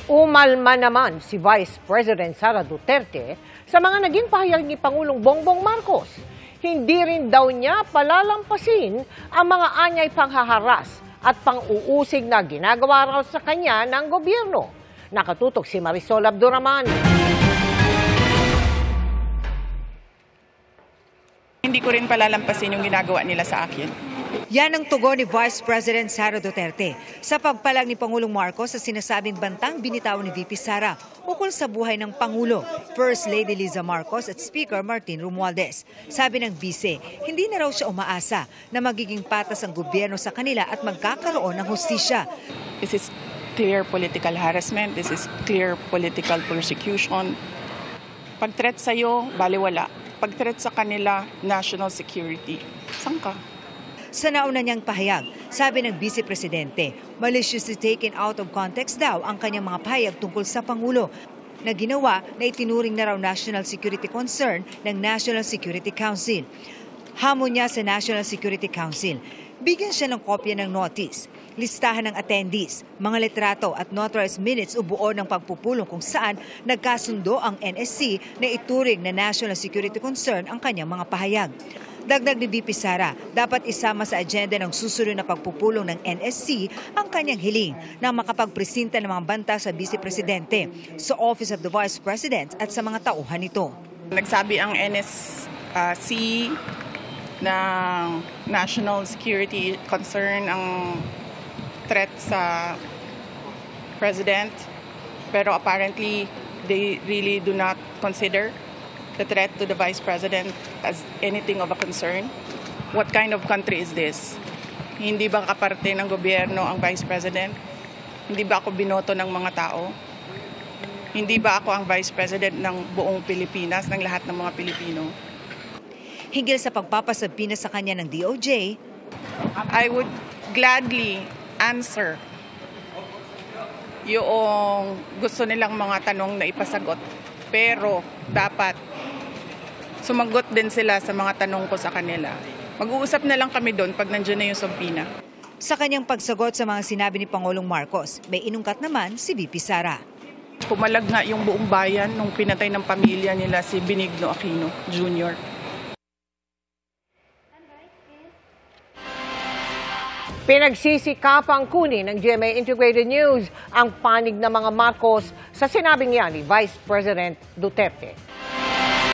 Umalma naman si Vice President Sara Duterte sa mga naging pahayag ni Pangulong Bongbong Marcos. Hindi rin daw niya palalampasin ang mga anyay panghaharas at pang-uusig na ginagawa raw sa kanya ng gobyerno. Nakatutok si Marisol Abduraman. Hindi ko rin palalampasin yung ginagawa nila sa akin. Yan ang tugon ni Vice President Sara Duterte sa pagpalag ni Pangulong Marcos sa sinasabing bantang binitawan ni VP Sara ukol sa buhay ng Pangulo, First Lady Liza Marcos at Speaker Martin Romualdez. Sabi ng vice, hindi na raw siya umaasa na magiging patas ang gobyerno sa kanila at magkakaroon ng hustisya. This is clear political harassment. This is clear political persecution. Pag-threat sa'yo, baliwala. Pag-threat sa kanila, national security. Saan ka? Sa nauna niyang pahayag, sabi ng Vice Presidente, maliciously taken out of context daw ang kanyang mga pahayag tungkol sa Pangulo na ginawa na itinuring na raw national security concern ng National Security Council. Hamon niya sa National Security Council. Bigyan siya ng kopya ng notice, listahan ng attendees, mga litrato at notarized minutes o buo ng pagpupulong kung saan nagkasundo ang NSC na ituring na national security concern ang kanyang mga pahayag. Dagdag ni VP Sara, dapat isama sa agenda ng susunod na pagpupulong ng NSC ang kanyang hiling na makapagpresenta ng mga banta sa Vice Presidente, sa Office of the Vice President at sa mga tauhan nito. Nagsabi ang NSC na national security concern ang threat sa President, pero apparently they really do not consider the threat to the Vice President as anything of a concern. What kind of country is this? Hindi ba kaparte ng gobyerno ang Vice President? Hindi ba ako binoto ng mga tao? Hindi ba ako ang Vice President ng buong Pilipinas, ng lahat ng mga Pilipino? Hinggil sa pagpapasabina sa kanya ng DOJ, I would gladly answer yung gusto nilang mga tanong na ipasagot. Pero dapat sumagot din sila sa mga tanong ko sa kanila. Mag-uusap na lang kami doon pag nandiyan na yung subpoena. Sa kanyang pagsagot sa mga sinabi ni Pangulong Marcos, may inungkat naman si VP Sara. Pumalag nga yung buong bayan nung pinatay ng pamilya nila si Benigno Aquino Jr. Pinagsisikapang kunin ng GMA Integrated News ang panig ng mga Marcos sa sinabing yan ni Vice President Duterte.